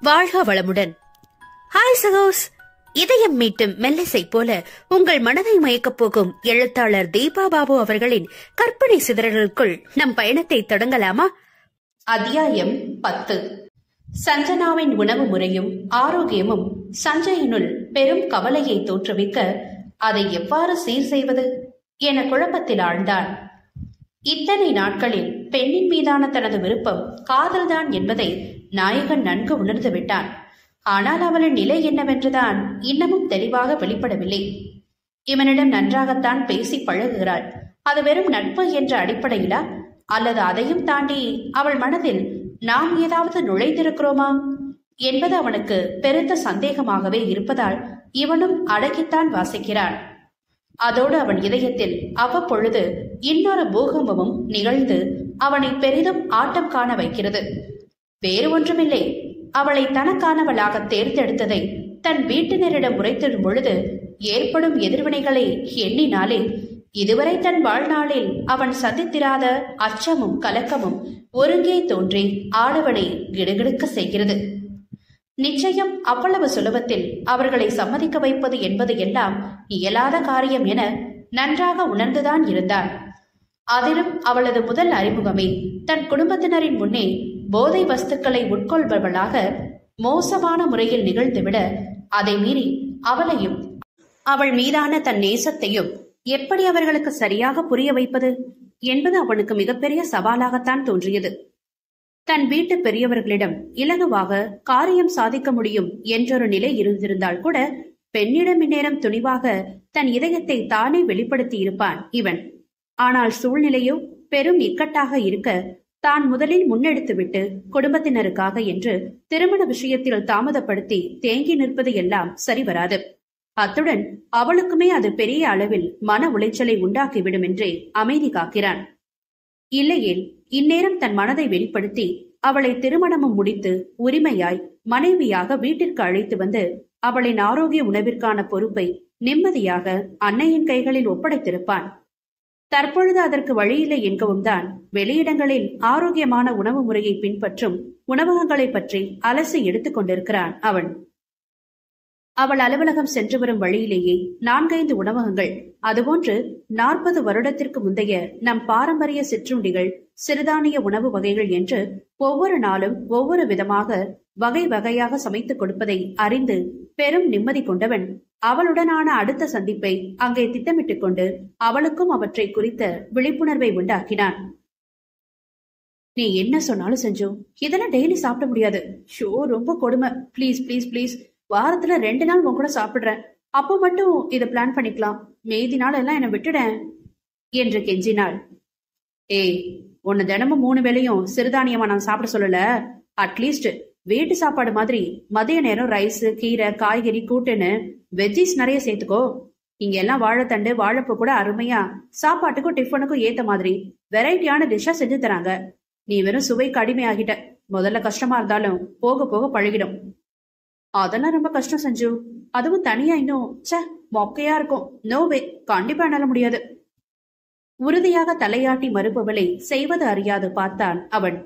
வாழ்க வளமுடன். ஹாய் சகோஸ், இதயம் மீட்டும் மெல்லிசை போல உங்கள் மனதை மயக்கப் போகும் எழுத்தாளர் தீபா பாபு அவர்களின் கற்பனை சிதறல்களுக்குள் நம் பயணத்தை தொடங்கலாமா? அத்தியாயம் 10. சஞ்சனாவின் உணவு முறையும் ஆரோக்கியமும் சஞ்சயினுள் பெரும் கவலையை தோற்றுவிக்க அதை எவ்வாறு சீர் செய்வது என குழப்பத்தில் ஆழ்ந்தான். இத்தனை நாட்களில் பெண்ணின் மீதான தனது விருப்பம் காதல்தான் என்பதை நாயகன் நன்கு உணர்ந்து விட்டான். ஆனால் அவளின் நிலை என்னவென்றுதான் இன்னமும் தெளிவாக வெளிப்படவில்லை. இவனிடம் நன்றாகத்தான் பேசி பழகுகிறாள். அது வெறும் நட்பு என்ற அடிப்படையிலா, அல்லது அதையும் தாண்டி அவள் மனதில் நாம் ஏதாவது நுழைந்திருக்கிறோமா என்பது அவனுக்கு பெருத்த சந்தேகமாகவே இருப்பதால் இவனும் அடக்கித்தான் வாசிக்கிறான். அதோடு அவன் இதயத்தில் அவ்வப்பொழுது இன்னொரு பூகம்பமும் நிகழ்ந்து அவனை பெரிதும் ஆட்டம் காண வைக்கிறது. வேறு ஒன்றுமில்லை, அவளை தனக்கானவளாக தேர்ந்தெடுத்ததை தன் வீட்டினரிடம் உரைத்திடும் பொழுது ஏற்படும் எதிர்வினைகளை எண்ணினாலே இதுவரை தன் வாழ்நாளில் அவன் சந்தித்திராத அச்சமும் கலக்கமும் ஒருங்கே தோன்றி ஆடவனை கிடுகிடுக்க செய்கிறது. நிச்சயம் அவ்வளவு சுலபத்தில் அவர்களை சம்மதிக்க வைப்பது என்பது எல்லாம் இயலாத காரியம் என நன்றாக உணர்ந்துதான் இருந்தான். அதிலும் அவளது முதல் அறிமுகமே தன் குடும்பத்தினரின் முன்னே போதை வஸ்துக்களை உட்கொள்பவளாக மோசமான முறையில் நிகழ்ந்துவிட, அதை மீறி அவளையும் அவள் மீதான தன் நேசத்தையும் எப்படி அவர்களுக்கு சரியாக புரிய வைப்பது என்பது அவனுக்கு மிகப்பெரிய சவாலாகத்தான் தோன்றியது. தன் வீட்டு பெரியவர்களிடம் இலகுவாக காரியம் சாதிக்க முடியும் என்றொரு நிலை இருந்திருந்தால் கூட பெண்ணிடம் இந்நேரம் துணிவாக தன் இதயத்தை தானே வெளிப்படுத்தி இருப்பான் இவன். ஆனால் சூழ்நிலையோ பெரும் இக்கட்டாக இருக்க தான் முதலில் முன்னெடுத்துவிட்டு குடும்பத்தினருக்காக என்று திருமண விஷயத்தில் தாமதப்படுத்தி தேங்கி நிற்பது எல்லாம் சரிவராது. அத்துடன் அவளுக்குமே அது பெரிய அளவில் மன உளைச்சலை உண்டாக்கிவிடும் என்றே அமைதி காக்கிறான். இல்லையேல் இந்நேரம் தன் மனதை வெளிப்படுத்தி அவளை திருமணமும் முடித்து உரிமையாய் மனைவியாக வீட்டிற்கு அழைத்து வந்து அவளின் ஆரோக்கிய உணவிற்கான பொறுப்பை நிம்மதியாக அன்னையின் கைகளில் ஒப்படைத்திருப்பான். தற்பொழுது அதற்கு வழியில்லை என்கவும் தான் வெளியிடங்களில் ஆரோக்கியமான உணவு முறையை பின்பற்றும் உணவகங்களை பற்றி அலசி எடுத்துக் கொண்டிருக்கிறான் அவன். அவள் அலுவலகம் சென்று வரும் வழியிலேயே 4-5 உணவகங்கள், அதுபோன்று 40 வருடத்திற்கு முந்தைய நம் பாரம்பரிய சிற்றுண்டிகள், சிறுதானிய உணவு வகைகள் என்று ஒவ்வொரு நாளும் ஒவ்வொரு விதமாக வகை வகையாக சமைத்துக் கொடுப்பதை அறிந்து பெரும் நிம்மதி கொண்டவன் அவளுடனான அடுத்த சந்திப்பை அங்கே திட்டமிட்டுக் கொண்டு அவளுக்கும் அவற்றை குறித்த விழிப்புணர்வை உண்டாக்கினான். நீ என்ன சொன்னாலும் செஞ்சோம், இதெல்லாம் டெய்லி சாப்பிட முடியாது. ஷோ, ரொம்ப கொடுமை. பிளீஸ் பிளீஸ் பிளீஸ், வாரத்துல 2 நாள் உன் கூட சாப்பிடுறேன், அப்போ மட்டும் இதை பிளான் பண்ணிக்கலாம், மீதி நாள் எல்லாம் என்னை விட்டுடேன் என்று கெஞ்சினாள். ஏய், உன்னை தினமும் 3 வேளையும் சிறுதானியமா நான் சாப்பிட சொல்லல. அட்லீஸ்ட் வீட்டு சாப்பாடு மாதிரி மதிய நேரம் ரைஸ், கீரை, காய்கறி, கூட்டுன்னு வெஜ்ஜிஸ் நிறைய சேர்த்துக்கோ. இங்க எல்லாம் வாழைத்தண்டு, வாழைப்பூ கூட அருமையா சாப்பாட்டுக்கும் டிஃபனுக்கும் ஏத்த மாதிரி வெரைட்டியான டிஷ்ஷா செஞ்சு தராங்க. நீ வெறும் சுவைக்கு அடிமையாகிட்ட. முதல்ல கஷ்டமா இருந்தாலும் போக போக பழகிடும். அதெல்லாம் ரொம்ப கஷ்டம் செஞ்சு, அதுவும் தனியா இன்னும் மொக்கையா இருக்கும். நோவே, கண்டிப்பா என்னால முடியாது. உறுதியாக தலையாட்டி மறுப்பவளை செய்வது அறியாது பார்த்தான் அவன்.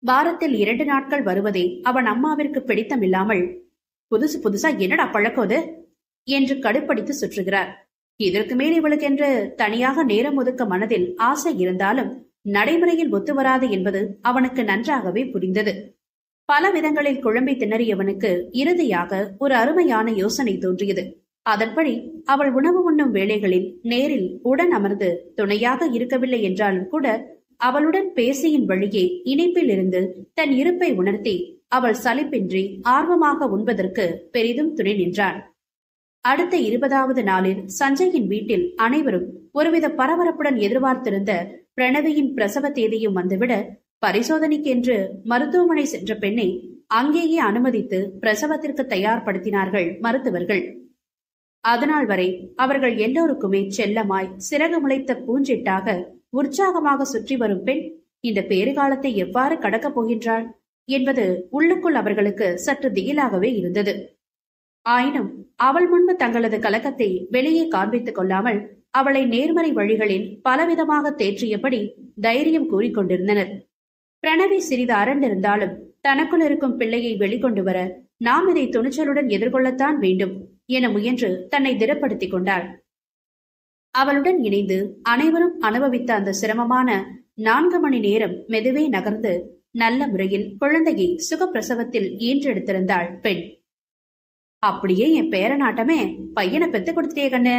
வாரத்தில் 2 நாட்கள் வருவதே அவன் அம்மாவிற்கு பிடித்தமில்லாமல், புதுசு புதுசா என்னடா பழக்கோது என்று கடுப்படித்து சுற்றுகிறார். இதற்கு மேல் இவளுக்கென்று தனியாக நேரம் ஒதுக்க மனதில் ஆசை இருந்தாலும் நடைமுறையில் ஒத்து வராது என்பது அவனுக்கு நன்றாகவே புரிந்தது. பல விதங்களில் குழம்பி திணறியவனுக்கு இறுதியாக ஒரு அருமையான யோசனை தோன்றியது. அதன்படி அவள் உணவு உண்ணும் வேளைகளில் நேரில் உடன் அமர்ந்து துணையாக இருக்கவில்லை என்றாலும் கூட அவளுடன் பேசியின் வழியே இணைப்பில் இருந்து தன் இருப்பை உணர்த்தி அவள் சலிப்பின்றி ஆர்வமாக உண்பதற்கு பெரிதும் துணை நின்றான். அடுத்த 20வது நாளில் சஞ்சயின் வீட்டில் அனைவரும் ஒருவித பரபரப்புடன் எதிர்பார்த்திருந்த பிரணவியின் பிரசவ தேதியும் வந்துவிட, பரிசோதனைக்கென்று மருத்துவமனை சென்ற பெண்ணை அங்கேயே அனுமதித்து பிரசவத்திற்கு தயார்படுத்தினார்கள் மருத்துவர்கள். அதனால் வரை அவர்கள் எல்லோருக்குமே செல்லமாய் சிறகு முளைத்த பூஞ்சிட்டாக உற்சாகமாக சுற்றி வரும் பெண் இந்த பேறுகாலத்தை எவ்வாறு கடக்கப் போகின்றாள் என்பது உள்ளுக்குள் அவர்களுக்கு சற்று திகிலாகவே இருந்தது. ஆயினும் அவள் முன்பு தங்களது கலக்கத்தை வெளியே காண்பித்துக் கொள்ளாமல் அவளை நேர்மறை வழிகளில் பலவிதமாக தேற்றியபடி தைரியம் கூறிக்கொண்டிருந்தனர். பிரணவி சிறிது அரண்டிருந்தாலும் தனக்குள் இருக்கும் பிள்ளையை வெளிக்கொண்டு வர நாம் இதை துணிச்சலுடன் எதிர்கொள்ளத்தான் வேண்டும் என முயன்று தன்னை திடப்படுத்திக் கொண்டாள். அவளுடன் இணைந்து அனைவரும் அனுபவித்த அந்த சிரமமான 4 மணி நேரம் மெதுவே நகர்ந்து நல்ல முறையில் குழந்தையை சுகப்பிரசவத்தில் ஈன்றெடுத்திருந்தாள் பெண். அப்படியே என் பேரனாட்டமே பையனை பெத்து கொடுத்துட்டே கண்ணு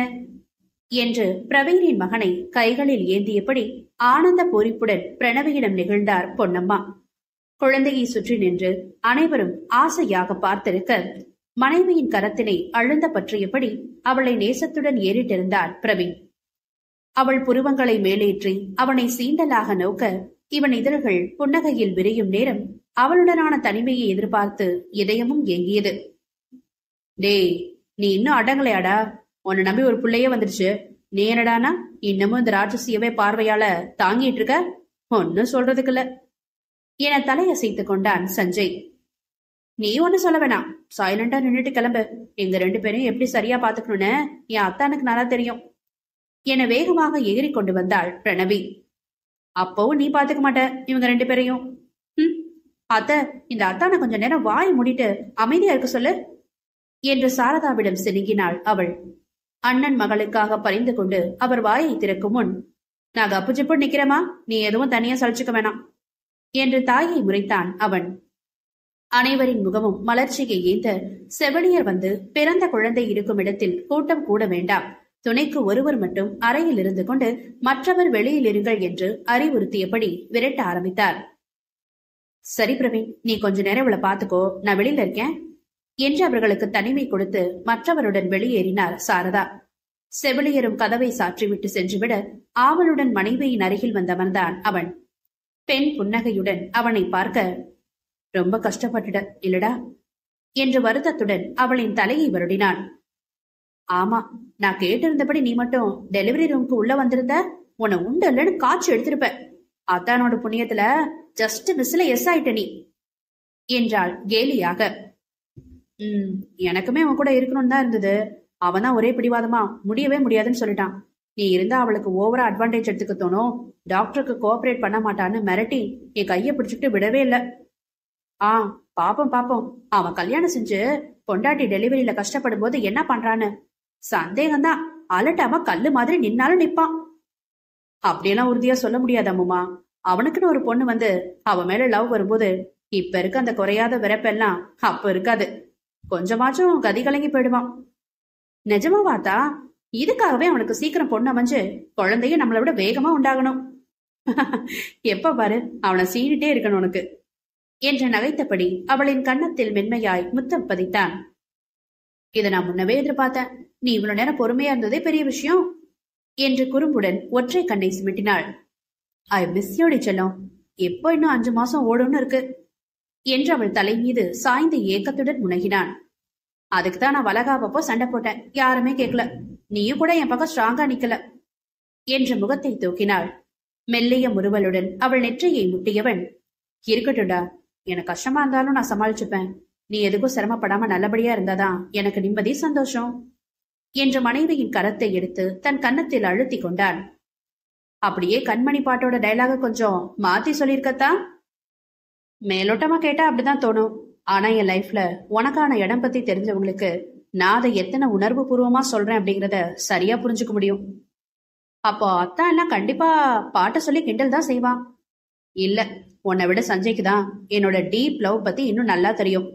என்று பிரவீனின் மகனை கைகளில் ஏந்தியபடி ஆனந்த பூரிப்புடன் பிரணவியிடம் நிகழ்ந்தார் பொன்னம்மா. குழந்தையை சுற்றி நின்று அனைவரும் ஆசையாக பார்த்திருக்க மனைவியின் கரத்தினை அழுந்த பற்றியபடி அவளை நேசத்துடன் ஏறிட்டிருந்தார் பிரவீன். அவள் புருவங்களை மேலேற்றி அவனை சீண்டலாக நோக்க இவன் இதழ்கள் புன்னகையில் விரியும் நேரம் அவளுடனான தனிமையை எதிர்பார்த்து இதயமும் ஏங்கியது. டேய், நீ இன்னும் அடங்கலையாடா? உன்னை நம்பி ஒரு பிள்ளையே வந்துருச்சு. நீ என்னடானா இன்னமும் இந்த ராட்சசியவே பார்வையால தாங்கிட்டு இருக்க? ஒன்னும் சொல்றதுக்குல்ல என தலையசைத்துக் கொண்டான் சஞ்சய். நீ ஒண்ணு சொல்ல வேணாம், சைலண்டா நின்னுட்டு கிளம்பு. எங்க 2 பேரையும் எப்படி சரியா பாத்துக்கணும்னு என் அத்தானுக்கு நல்லா தெரியும் என வேகமாக எகிரி கொண்டு வந்தாள் பிரணவி. அப்பவும் நீ பாத்துக்க மாட்ட இவங்க 2 பேரையும். அத்த, இந்த அத்தானை கொஞ்ச நேரம் வாய் மூடிட்டு அமைதியா இருக்க சொல்லு என்று சாரதாவிடம் சினுங்கினாள் அவள். அண்ணன் மகளுக்காக பறிந்து கொண்டு அவர் வாயை திறக்கும் முன், நான் கப்பு ஜிப்பு நிக்கிறேமா, நீ எதுவும் தனியா சலிச்சுக்க வேணாம் என்று தாயை முறைத்தான் அவன். அனைவரின் முகமும் மலர்ச்சியை ஏந்த செவிலியர் வந்து பிறந்த குழந்தை இருக்கும் இடத்தில் கூட்டம் கூட வேண்டாம், துணைக்கு ஒருவர் மட்டும் அறையில் இருந்து கொண்டு மற்றவர் வெளியில் இருங்கள் என்று அறிவுறுத்தியபடி விரட்ட ஆரம்பித்தார். சரி பிரவீன், நீ கொஞ்ச நேரம் இவளை பாத்துக்கோ, நான் வெளியில இருக்கேன் என்று அவர்களுக்கு தனிமை கொடுத்து மற்றவருடன் வெளியேறினார் சாரதா. செவிலியரும் கதவை சாற்றிவிட்டு சென்றுவிட ஆவலுடன் மனைவியின் அருகில் வந்தவன்தான் அவன். பெண் புன்னகையுடன் அவனை பார்க்க, ரொம்ப கஷ்டப்பட்டுட இல்லடா என்று வருத்தத்துடன் அவளின் தலையை வருடினான். ஆமா, நான் கேட்டிருந்தபடி நீ மட்டும் டெலிவரி ரூமுக்கு உள்ள வந்திருந்த உன்னை உண்டல்லன்னு காய்ச்சி எடுத்திருப்ப. அத்தானோட புண்ணியத்துல ஜஸ்ட் மிஸ்ல எஸ் ஆயிட்ட நீ என்றாள் கேலியாக. எனக்குமே அவன் கூட இருக்கணும்னு தான் இருந்தது. அவன் தான் ஒரே பிடிவாதமா முடியவே முடியாதுன்னு சொல்லிட்டான். நீ இருந்தா அவளுக்கு ஓவரா அட்வான்டேஜ் எடுத்துக்க தோணும், டாக்டருக்கு கோஆபரேட் பண்ண மாட்டான்னு மிரட்டி என் கைய பிடிச்சிட்டு விடவே இல்ல. பாப்போம் பாப்போம், அவன் கல்யாணம் செஞ்சு பொண்டாட்டி டெலிவரியில கஷ்டப்படும் போது என்ன பண்றான்னு சந்தேகம்தான். அலட்டாம கல்லு மாதிரி நின்னாலும் நிப்பான். அப்படியெல்லாம் உறுதியா சொல்ல முடியாது அம்மா. அவனுக்குன்னு ஒரு பொண்ணு வந்து அவன் மேல லவ் வரும்போது இப்ப இருக்க அந்த குறையாத விரப்பெல்லாம் அப்ப இருக்காது. கொஞ்சமாச்சும் கதி கலங்கி போயிடுவான். நிஜமாவாத்தா? இதுக்காகவே அவனுக்கு சீக்கிரம் பொண்ணு அமைஞ்சு குழந்தைய நம்மளை விட வேகமா உண்டாகணும். எப்ப பாரு அவனை சீனிட்டே இருக்கணும் உனக்கு என்று நகைத்தபடி அவளின் கன்னத்தில் மென்மையாய் முத்தம் பதித்தான். இதை நான் முன்னவே எதிர்பார்த்தேன். நீ இவ்வளவு நேரம் பொறுமையா இருந்ததே பெரிய விஷயம் என்று குறும்புடன் ஒற்றை கண்ணை சிமிட்டினாள். ஐ மிஸ் யூடி செல்லம். எப்போ இன்னும் 5 மாசம் ஓடும்னு இருக்கு என்று அவள் தலை மீது சாய்ந்த ஏக்கத்துடன் முனகினான். அதுக்குதான் நான் வளகாப்பப்போ சண்டை போட்டேன், யாருமே கேட்கல. நீயும் கூட என் பக்கம் ஸ்ட்ராங்கா நிக்கல என்று முகத்தை தூக்கினாள். மெல்லிய முறுவலுடன் அவள் நெற்றியை முட்டியவன், இருக்கட்டும்டா, எனக்கு கஷ்டமா இருந்தாலும் நான் சமாளிச்சுப்பேன். நீ எதுக்கும் சிரமப்படாம நல்லபடியா இருந்தாதான் எனக்கு நிம்மதி, சந்தோஷம் என்று மனைவியின் கரத்தை எடுத்து தன் கன்னத்தில் அழுத்தி கொண்டான். அப்படியே கண்மணி பாட்டோட டைலாக கொஞ்சம் மாத்தி சொல்லிருக்கத்தான். மேலோட்டமா கேட்டா அப்படிதான் தோணும். ஆனா என் லைஃப்ல உனக்கான இடம் பத்தி தெரிஞ்சவங்களுக்கு நான் அதை எத்தனை உணர்வு பூர்வமா சொல்றேன் அப்படிங்கறத சரியா புரிஞ்சுக்க முடியும். அப்போ அத்தான் எல்லாம் கண்டிப்பா பாட்ட சொல்லி கிண்டல் தான் செய்வான். இல்ல, உன்னை விட சஞ்சய்க்கு தான் என்னோட டீப் லவ் பத்தி இன்னும் நல்லா தெரியும்.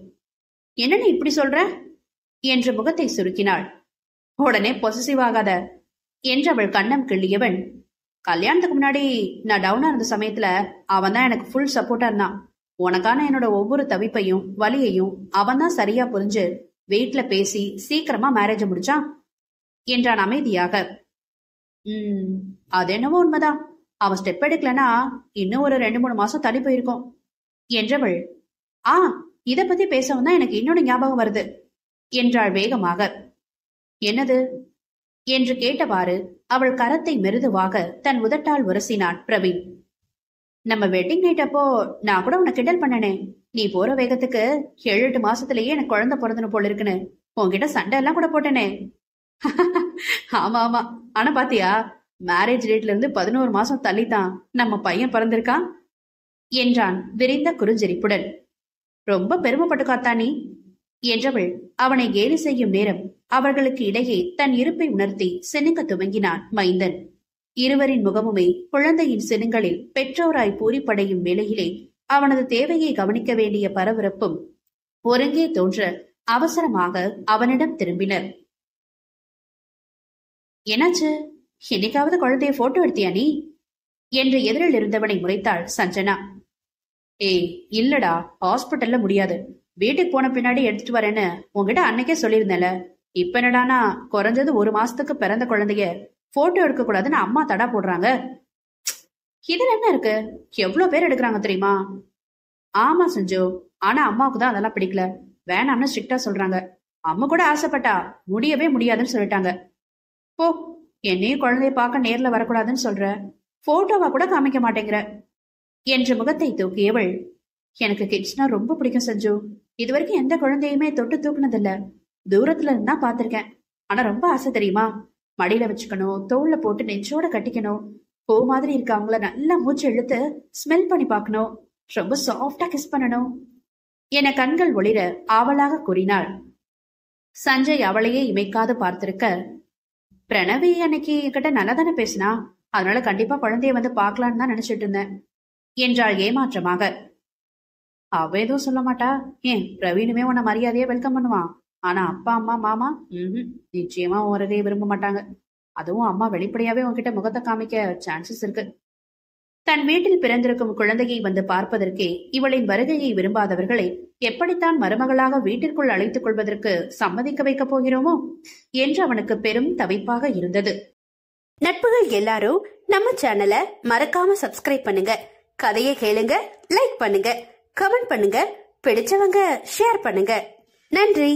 என்ன நீ இப்படி சொல்ற என்று முகத்தை சுருக்கினாள். உடனே பொசசிவ் ஆகாத என்று அவள் கண்ணம் கிள்ளியவன், கல்யாணத்துக்கு முன்னாடி நான் டவுனா இருந்த சமயத்துல அவன் தான் எனக்கு ஃபுல் சப்போர்ட்டா இருந்தான். உனக்கான என்னோட ஒவ்வொரு தவிப்பையும் வலியையும் அவன் தான் சரியா புரிஞ்சு வீட்டுல பேசி சீக்கிரமா மேரேஜ் முடிச்சான் என்றான் அமைதியாக. அது என்னவோ உண்மைதான். அவன் ஸ்டெப் எடுக்கலனா இன்னும் ஒரு 2-3 மாசம் தள்ளி போயிருக்கும் என்றவள், இத பத்தி பேசவும் தான் எனக்கு இன்னொன்னு ஞாபகம் வருது என்றாள் வேகமாக. என்னது என்று கேட்டவாறு அவள் கரத்தை மெருதுவாக தன் உதட்டால் உரசினான் பிரவீன். நம்ம வெட்டிங் நைட் அப்போ நான் கூட உன்னை கிண்டல் பண்ணனே, நீ போற வேகத்துக்கு 7-8 மாசத்திலேயே எனக்கு குழந்தை பிறந்தணும் போல இருக்குன்னு உன்கிட்ட சண்டை எல்லாம் கூட போட்டனே. ஆமா ஆமா, ஆனா பாத்தியா, மேரேஜ் டேட்ல இருந்து 11 மாசம் தள்ளித்தான் நம்ம பையன் பிறந்திருக்கான் என்றான் விரிந்த குறுஞ்சிரிப்புடன். ரொம்ப பெருமைப்பட்டுக்காத்தா நீ என்றவள் அவனை கேலி செய்யும் நேரம் அவர்களுக்கு இடையே தன் இருப்பை உணர்த்தி சினுங்க துவங்கினான் மைந்தன். இருவரின் முகமுமே குழந்தையின் சினுங்களில் பெற்றோராய் பூரிப்படையும் வேளையிலே அவனது தேவையை கவனிக்க வேண்டிய பரபரப்பும் ஒருங்கே தோன்ற அவசரமாக அவனிடம் திரும்பினர். என்னாச்சு? என்னைக்காவது குழந்தைய போட்டோ எடுத்தியா நீ என்று எதிரில் இருந்தவனை முறைத்தாள் சஞ்சனா. ஏய் இல்லடா, ஹாஸ்பிட்டல்ல முடியாது, வீட்டுக்கு போன பின்னாடி எடுத்துட்டு வரேன்னு உங்ககிட்ட அன்னைக்கே சொல்லியிருந்தேன்ல. இப்ப என்னடானா குறைஞ்சது 1 மாசத்துக்கு பிறந்த குழந்தைய போட்டோ எடுக்க கூடாதுன்னு அம்மா தடா போடுறாங்க. இதுல என்ன இருக்கு? எவ்வளவு பேர் எடுக்கிறாங்க தெரியுமா? ஆமா சஞ்சு, ஆனா அம்மாவுக்கு தான் அதெல்லாம் பிடிக்கல, வேணாம்னு ஸ்ட்ரிக்டா சொல்றாங்க. அம்மா கூட ஆசைப்பட்டா முடியவே முடியாதுன்னு சொல்லிட்டாங்க. போ, என்னையும் குழந்தைய பார்க்க நேர்ல வரக்கூடாதுன்னு சொல்ற, போட்டோவா கூட காமிக்க மாட்டேங்கிற என்று முகத்தை தூக்கியவள், எனக்கு கிட்ஸ்னா ரொம்ப பிடிக்கும் சஞ்சு. இது வரைக்கும் எந்த குழந்தையுமே தொட்டு தூக்குனதில்ல, தூரத்துல இருந்தா பாத்திருக்கேன். ஆனா ரொம்ப ஆசை தெரியுமா, மடியில வச்சுக்கணும், தோல்ல போட்டு நெஞ்சோட கட்டிக்கணும், பூ மாதிரி இருக்க அவங்கள நல்லா மூச்சு இழுத்து ஸ்மெல் பண்ணி பார்க்கணும், ரொம்ப சாஃப்டா கிஸ் பண்ணணும் என கண்கள் ஒளிர ஆவலாக கூறினாள். சஞ்சய் அவளையே இமைக்காது பார்த்திருக்க, பிரணவி அன்னைக்கு கிட்ட நல்லா தானே பேசினா, அதனால கண்டிப்பா குழந்தைய வந்து பாக்கலான்னு தான் நினைச்சிட்டு இருந்தேன் என்றாள் ஏமாற்றமாக. அவ எதுவும் சொல்ல மாட்டா, ஏன் பிரவீனுமே உன்னை மரியாதையா வெல்கம் பண்ணுவான். ஆனா அப்பா அம்மா மாமா நிச்சயமா உரகையை விரும்ப மாட்டாங்க. அதுவும் அம்மா வெளிப்படையாவே உன்கிட்ட முகத்தை காமிக்க சான்சஸ் இருக்கு. தன் வீட்டில் பிறந்திருக்கும் குழந்தையை வந்து பார்ப்பதற்கே இவளின் வருகையை விரும்பாதவர்களை எப்படித்தான் மருமகளாக வீட்டிற்குள் அழைத்துக் கொள்வதற்கு சம்மதிக்க வைக்கப் போகிறோமோ என்று அவனுக்கு பெரும் தவிப்பாக இருந்தது. நட்புகள் எல்லாரும் நம்ம சேனலை மறக்காம சப்ஸ்கிரைப் பண்ணுங்க, கதையை கேளுங்க, லைக் பண்ணுங்க, கமெண்ட் பண்ணுங்க, பிடிச்சவங்க ஷேர் பண்ணுங்க. நன்றி.